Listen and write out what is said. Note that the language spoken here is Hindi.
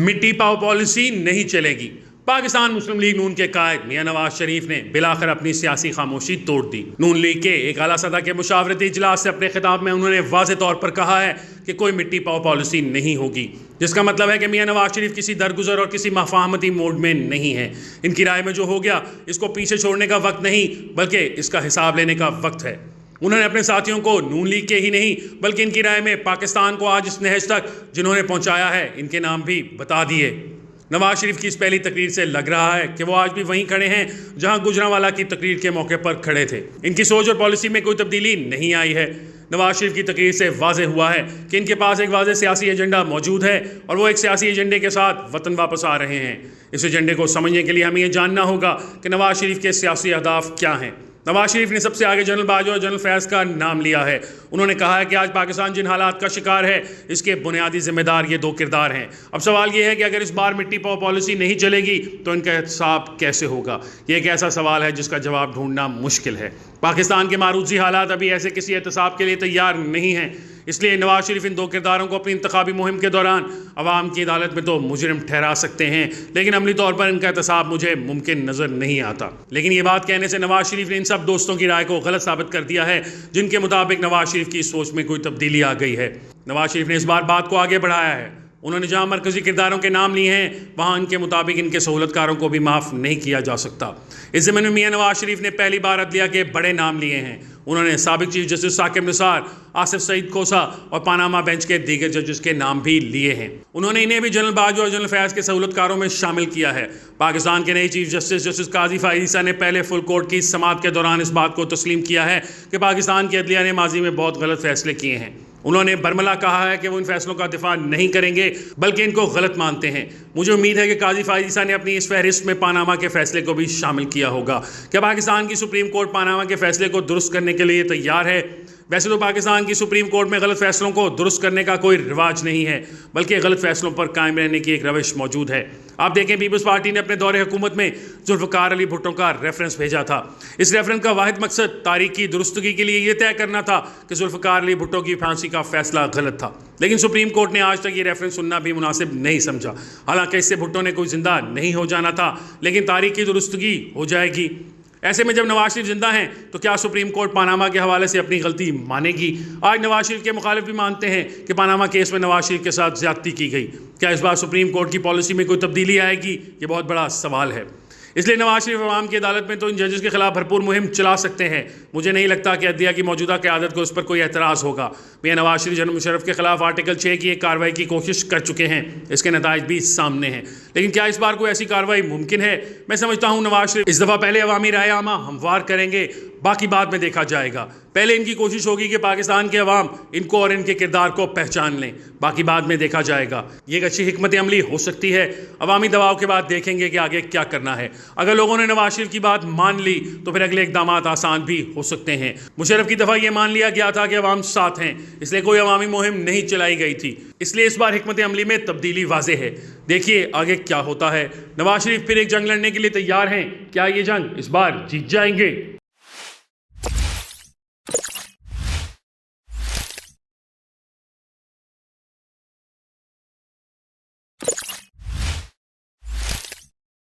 मिट्टी पाओ पॉलिसी नहीं चलेगी। पाकिस्तान मुस्लिम लीग नून के कायद मियां नवाज शरीफ ने बिलाखिर अपनी सियासी खामोशी तोड़ दी। नून लीग के एक आला सतह के मुशावरती इजलास से अपने खिताब में उन्होंने वाज़े तौर पर कहा है कि कोई मिट्टी पाओ पॉलिसी नहीं होगी, जिसका मतलब है कि मियां नवाज शरीफ किसी दरगुजर और किसी मफाहमती मोड में नहीं है। इनकी राय में जो हो गया इसको पीछे छोड़ने का वक्त नहीं बल्कि इसका हिसाब लेने का वक्त है। उन्होंने अपने साथियों को नून लीग के ही नहीं बल्कि इनकी राय में पाकिस्तान को आज इस नहज तक जिन्होंने पहुंचाया है इनके नाम भी बता दिए। नवाज शरीफ की इस पहली तकरीर से लग रहा है कि वो आज भी वहीं खड़े हैं जहां गुजरांवाला की तकरीर के मौके पर खड़े थे। इनकी सोच और पॉलिसी में कोई तब्दीली नहीं आई है। नवाज शरीफ की तकरीर से वाज़े हुआ है कि इनके पास एक वाज़े सियासी एजेंडा मौजूद है और वो एक सियासी एजेंडे के साथ वतन वापस आ रहे हैं। इस एजेंडे को समझने के लिए हमें ये जानना होगा कि नवाज शरीफ के सियासी अहदाफ क्या हैं। नवाज शरीफ ने सबसे आगे जनरल बाजवा और जनरल फैज़ का नाम लिया है। उन्होंने कहा है कि आज पाकिस्तान जिन हालात का शिकार है इसके बुनियादी जिम्मेदार ये दो किरदार हैं। अब सवाल ये है कि अगर इस बार मिट्टी पाओ पॉलिसी नहीं चलेगी तो इनका एहतसाब कैसे होगा। ये एक ऐसा सवाल है जिसका जवाब ढूंढना मुश्किल है। पाकिस्तान के मारूजी हालात अभी ऐसे किसी एहतसाब के लिए तैयार नहीं हैं। इसलिए नवाज शरीफ इन दो किरदारों को अपनी इंतखाबी मुहिम के दौरान अवाम की अदालत में तो मुजरिम ठहरा सकते हैं, लेकिन अमली तौर पर इनका एहतसाब मुझे मुमकिन नज़र नहीं आता। लेकिन ये बात कहने से नवाज शरीफ ने इन सब दोस्तों की राय को गलत साबित कर दिया है जिनके मुताबिक नवाज शरीफ की सोच में कोई तब्दीली आ गई है। नवाज शरीफ ने इस बार बात को आगे बढ़ाया है। उन्होंने जहां मरकजी किरदारों के नाम लिए हैं वहां इनके मुताबिक इनके सहूलतकारों को भी माफ़ नहीं किया जा सकता। इस ज़मीन में मियां नवाज शरीफ ने पहली बार अदलिया के बड़े नाम लिए हैं। उन्होंने साबिक चीफ जस्टिस साकिब निसार, आसिफ सईद खोसा और पानामा बेंच के दीगर जजेस के नाम भी लिए हैं। उन्होंने इन्हें भी जनरल बाजवा और जनरल फैज़ के सहूलतकारों में शामिल किया है। पाकिस्तान के नए चीफ जस्टिस जस्टिस काजी फ़ाइज़ ईसा ने पहले फुल कोर्ट की समाअत के दौरान इस बात को तस्लीम किया है कि पाकिस्तान की अदलिया ने माजी में बहुत गलत फैसले किए हैं। उन्होंने बरमला कहा है कि वो इन फैसलों का दिफा नहीं करेंगे बल्कि इनको गलत मानते हैं। मुझे उम्मीद है कि काजी फ़ाइज़ ईसा ने अपनी इस फहरिस्त में पानामा के फैसले को भी शामिल किया होगा। क्या पाकिस्तान की सुप्रीम कोर्ट पानामा के फैसले को दुरुस्त करने के लिए तैयार है? वैसे तो पाकिस्तान की सुप्रीम कोर्ट में गलत फैसलों को दुरुस्त करने का कोई रिवाज नहीं है, बल्कि गलत फैसलों पर कायम रहने की एक रविश मौजूद है। आप देखें, पीपल्स पार्टी ने अपने दौरे हुकूमत में जुल्फ़िकार अली भुट्टो का रेफरेंस भेजा था। इस रेफरेंस का वाहिद मकसद तारीख की दुरुस्तगी के लिए यह तय करना था कि जुल्फ़िकार अली भुट्टो की फांसी का फैसला गलत था। लेकिन सुप्रीम कोर्ट ने आज तक ये रेफरेंस सुनना भी मुनासिब नहीं समझा। हालांकि इससे भुट्टो ने कोई जिंदा नहीं हो जाना था, लेकिन तारीख की दुरुस्तगी हो जाएगी। ऐसे में जब नवाज शरीफ जिंदा हैं तो क्या सुप्रीम कोर्ट पानामा के हवाले से अपनी गलती मानेगी? आज नवाज शरीफ के मुखालिफ भी मानते हैं कि पानामा केस में नवाज शरीफ के साथ ज्यादती की गई। क्या इस बार सुप्रीम कोर्ट की पॉलिसी में कोई तब्दीली आएगी? ये बहुत बड़ा सवाल है। इसलिए नवाज शरीफ अवाम की अदालत में तो इन जजेस के खिलाफ भरपूर मुहिम चला सकते हैं। मुझे नहीं लगता कि अदलिया की मौजूदा क़यादत को उस पर कोई एतराज़ होगा। मियां नवाज शरीफ जनरल मुशर्रफ के खिलाफ आर्टिकल 6 की एक कार्रवाई की कोशिश कर चुके हैं। इसके नताइज भी सामने हैं, लेकिन क्या इस बार कोई ऐसी कार्रवाई मुमकिन है? मैं समझता हूँ नवाज शरीफ इस दफ़ा पहले अवामी राय आमा हमवार करेंगे, बाकी बाद में देखा जाएगा। पहले इनकी कोशिश होगी कि पाकिस्तान के अवाम इनको और इनके किरदार को पहचान लें, बाकी बाद में देखा जाएगा। ये एक अच्छी हिकमत अमली हो सकती है। अवामी दबाव के बाद देखेंगे कि आगे क्या करना है। अगर लोगों ने नवाज शरीफ की बात मान ली तो फिर अगले इक़दाम आसान भी हो सकते हैं। मुशर्रफ की दफ़ा ये मान लिया गया था कि अवाम साथ हैं, इसलिए कोई अवामी मुहिम नहीं चलाई गई थी। इसलिए इस बार हिकमत अमली में तब्दीली वाज़े है। देखिए आगे क्या होता है। नवाज शरीफ फिर एक जंग लड़ने के लिए तैयार हैं। क्या ये जंग इस बार जीत जाएंगे?